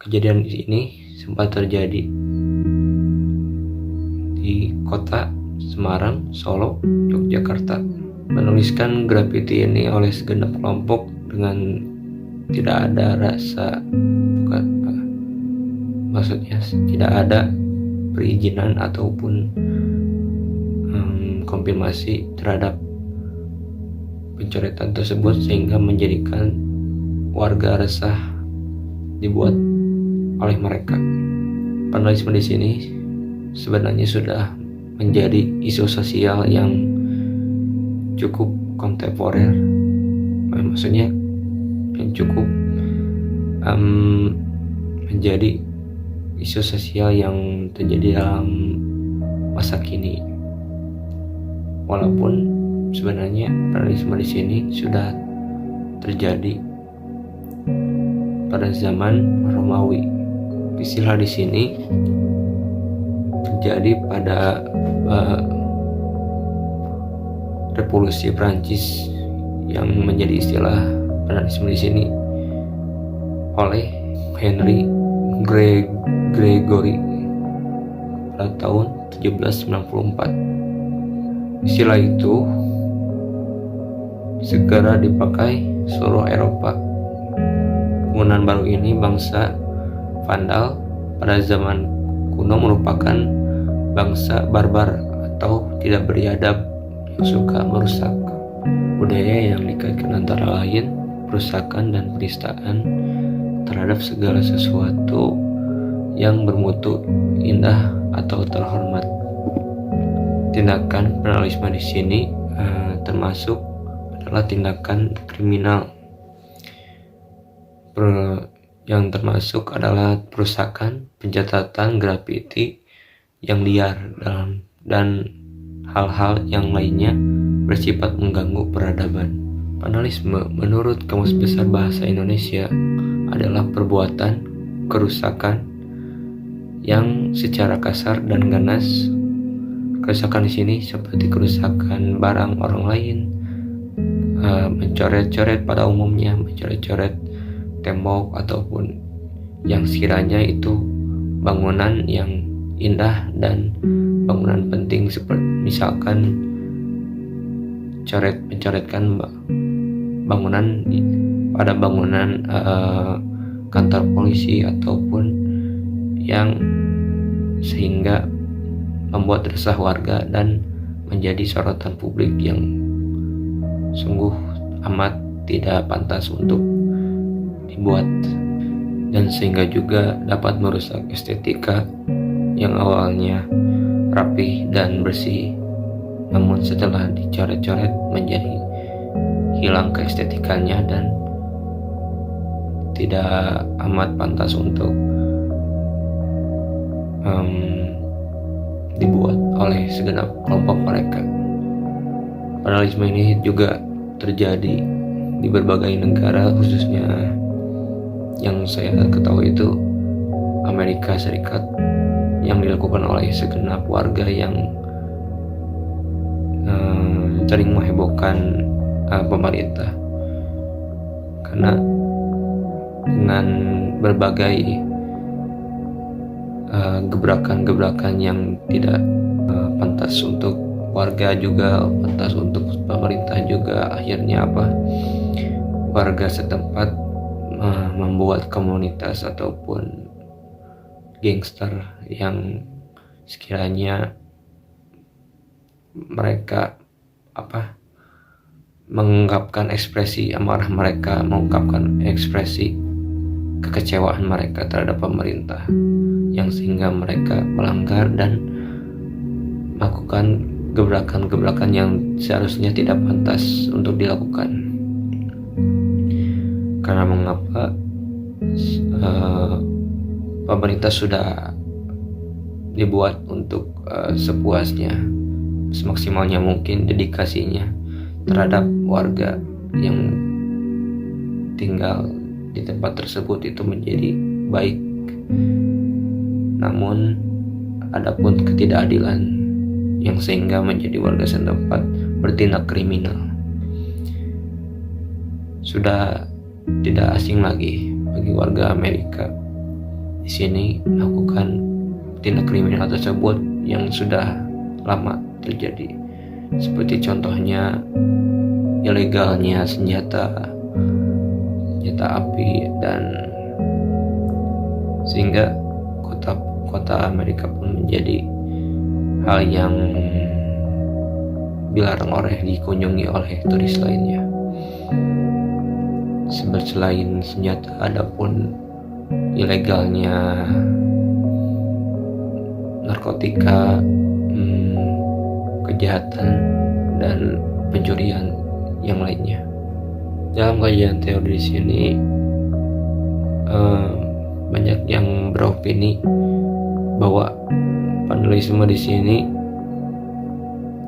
kejadian ini sempat terjadi di kota Semarang, Solo, Yogyakarta. Menuliskan grafiti ini oleh segenap kelompok dengan tidak ada rasa, maksudnya tidak ada perizinan ataupun konfirmasi terhadap pencoretan tersebut, sehingga menjadikan warga resah dibuat oleh mereka. Vandalisme di sini sebenarnya sudah menjadi isu sosial yang cukup kontemporer, maksudnya yang cukup menjadi isu sosial yang terjadi dalam masa kini. Walaupun sebenarnya vandalisme di sini sudah terjadi pada zaman Romawi. Istilah di sini terjadi pada Revolusi Prancis, yang menjadi istilah vandalisme di sini oleh Henry Gregory pada tahun 1794. Istilah itu segera dipakai seluruh Eropa. Penggunaan baru ini bangsa Vandal pada zaman kuno merupakan bangsa barbar atau tidak beradab yang suka merusak. Budaya yang dikaitkan antara lain perusakan dan penistaan terhadap segala sesuatu yang bermutu, indah atau terhormat. Tindakan vandalisme di sini termasuk adalah tindakan kriminal. Yang termasuk adalah perusakan, pencatatan grafiti yang liar dan hal-hal yang lainnya bersifat mengganggu peradaban. Vandalisme menurut Kamus Besar Bahasa Indonesia adalah perbuatan kerusakan yang secara kasar dan ganas. Kerusakan di sini seperti kerusakan barang orang lain, mencoret-coret pada umumnya, mencoret-coret tembok ataupun yang sekiranya itu bangunan yang indah dan bangunan penting, seperti misalkan mencoretkan bangunan pada bangunan kantor polisi ataupun yang sehingga membuat resah warga dan menjadi sorotan publik yang sungguh amat tidak pantas untuk dibuat, dan sehingga juga dapat merusak estetika yang awalnya rapi dan bersih, namun setelah dicoret-coret menjadi hilang keestetikanya dan tidak amat pantas untuk dibuat oleh segenap kelompok mereka. Vandalisme ini juga terjadi di berbagai negara, khususnya yang saya ketahui itu Amerika Serikat, yang dilakukan oleh segenap warga yang sering menghebohkan pemerintah, karena dengan berbagai gebrakan-gebrakan yang tidak pantas untuk warga, juga pantas untuk pemerintah juga, akhirnya warga setempat membuat komunitas ataupun gangster yang sekiranya mereka mengungkapkan ekspresi amarah mereka, mengungkapkan ekspresi kekecewaan mereka terhadap pemerintah, yang sehingga mereka melanggar dan melakukan gebrakan-gebrakan yang seharusnya tidak pantas untuk dilakukan. Karena mengapa pemerintah sudah dibuat untuk sepuasnya, semaksimalnya mungkin dedikasinya terhadap warga yang tinggal di tempat tersebut itu menjadi baik. Namun adapun ketidakadilan yang sehingga menjadi warga setempat bertindak kriminal sudah tidak asing lagi bagi warga Amerika di sini melakukan tindak kriminal tersebut yang sudah lama terjadi, seperti contohnya ilegalnya senjata api, dan sehingga kota Amerika pun menjadi hal yang dilarang dikunjungi oleh turis lainnya. Selain senjata, ada pun ilegalnya narkotika, kejahatan, dan pencurian yang lainnya. Dalam kajian teori di sini banyak yang beropini bahwa vandalisme di sini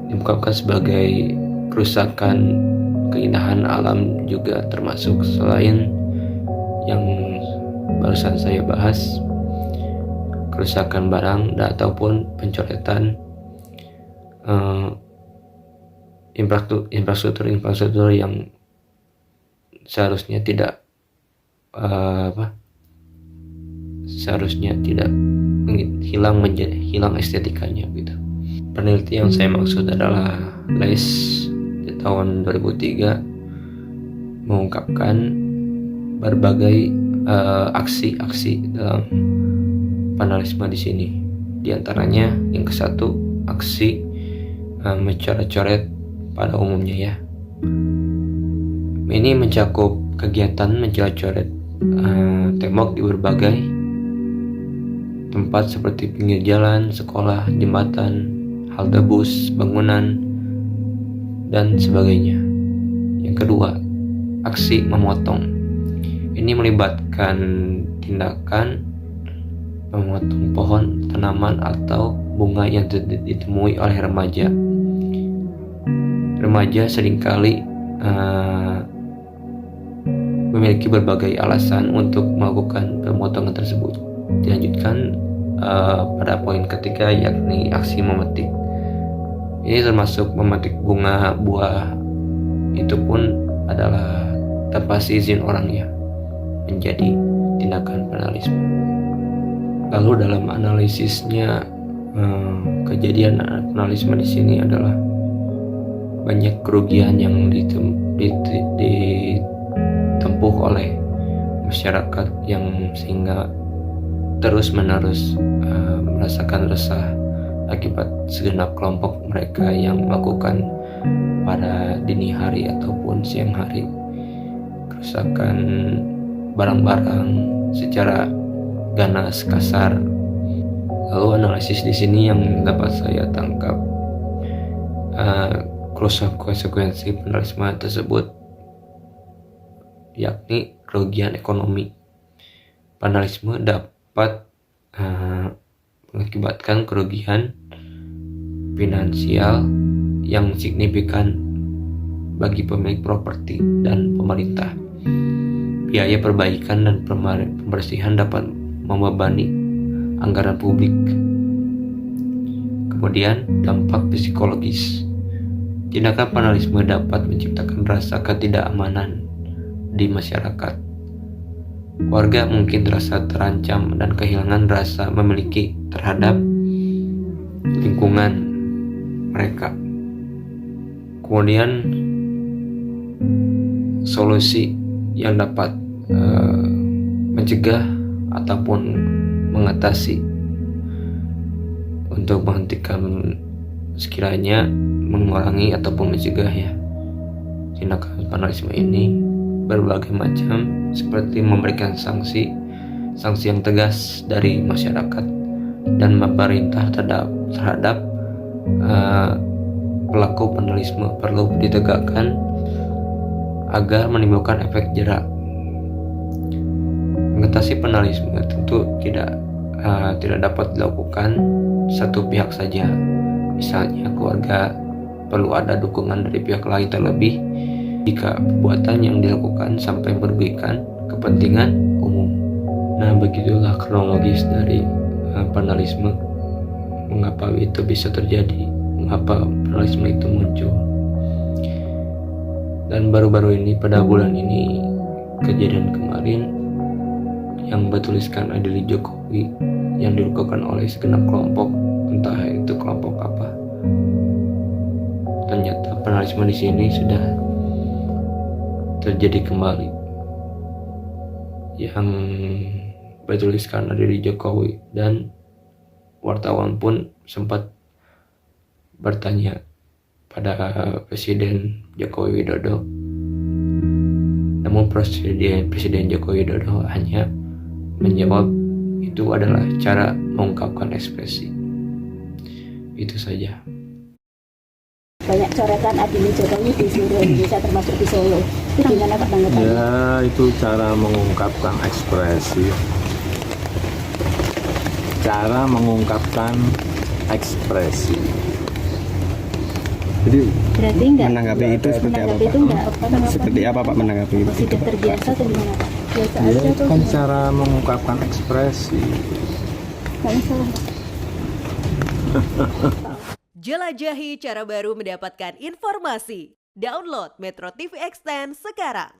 diungkapkan sebagai kerusakan keindahan alam juga termasuk, selain yang barusan saya bahas, kerusakan barang ataupun pencoretan infrastruktur yang seharusnya tidak hilang estetikanya gitu. Peneliti yang saya maksud adalah Les di tahun 2003 mengungkapkan berbagai aksi-aksi dalam vandalisme di sini. Di antaranya yang kesatu, aksi mencoret-coret pada umumnya ya. Ini mencakup kegiatan mencoret-coret tembok di berbagai tempat seperti pinggir jalan, sekolah, jembatan, halte bus, bangunan, dan sebagainya. Yang kedua, aksi memotong. Ini melibatkan tindakan memotong pohon, tanaman, atau bunga yang ditemui oleh remaja. Remaja seringkali memiliki berbagai alasan untuk melakukan pemotongan tersebut. Dilanjutkan pada poin ketiga, yakni aksi memetik. Ini termasuk memetik bunga, buah, itu pun adalah tanpa izin orangnya, menjadi tindakan vandalisme. Lalu dalam analisisnya, kejadian vandalisme di sini adalah banyak kerugian yang ditempuh oleh masyarakat, yang sehingga terus-menerus merasakan resah akibat segenap kelompok mereka yang melakukan pada dini hari ataupun siang hari kerusakan barang-barang secara ganas, kasar. Lalu analisis di sini yang dapat saya tangkap, konsekuensi vandalisme tersebut yakni kerugian ekonomi. Vandalisme dapat mengakibatkan kerugian finansial yang signifikan bagi pemilik properti dan pemerintah. Biaya perbaikan dan pembersihan dapat membebani anggaran publik. Kemudian dampak psikologis. Tindakan vandalisme dapat menciptakan rasa ketidakamanan di masyarakat. Warga mungkin terasa terancam dan kehilangan rasa memiliki terhadap lingkungan mereka. Kemudian solusi yang dapat mencegah ataupun mengatasi untuk menghentikan, sekiranya mengurangi ataupun mencegah ya tindakan vandalisme ini, berbagai macam, seperti memberikan sanksi yang tegas dari masyarakat dan pemerintah terhadap pelaku vandalisme perlu ditegakkan agar menimbulkan efek jerak. Mengatasi vandalisme tentu tidak dapat dilakukan satu pihak saja. Misalnya keluarga perlu ada dukungan dari pihak lain, terlebih jika perbuatan yang dilakukan sampai merugikan kepentingan umum. Nah, begitulah kronologis dari vandalisme. Mengapa itu bisa terjadi? Mengapa vandalisme itu muncul? Dan baru-baru ini, pada bulan ini, kejadian kemarin yang bertuliskan Adili Jokowi yang dilakukan oleh segenap kelompok, entah itu kelompok apa. Ternyata penalisme di sini sudah terjadi kembali, yang bertuliskan Adili Jokowi, dan wartawan pun sempat bertanya pada Presiden Joko Widodo. Namun Presiden Joko Widodo hanya menjawab itu adalah cara mengungkapkan ekspresi. Itu saja. Banyak coretan Adili Jokowi di seluruh Indonesia termasuk di Solo. Itu gimana Pak tanggapannya? Ya, itu cara mengungkapkan ekspresi. Cara mengungkapkan ekspresi. Jadi Berarti enggak menanggapi itu seperti apa, menanggapi Pak? itu enggak Seperti apa Pak menanggapi itu? sudah terbiasa atau gimana Pak? Biasa ya, aja itu tuh. kan cara mengungkapkan ekspresi. Enggak masalah. Jelajahi cara baru mendapatkan informasi. Download Metro TV Extend sekarang.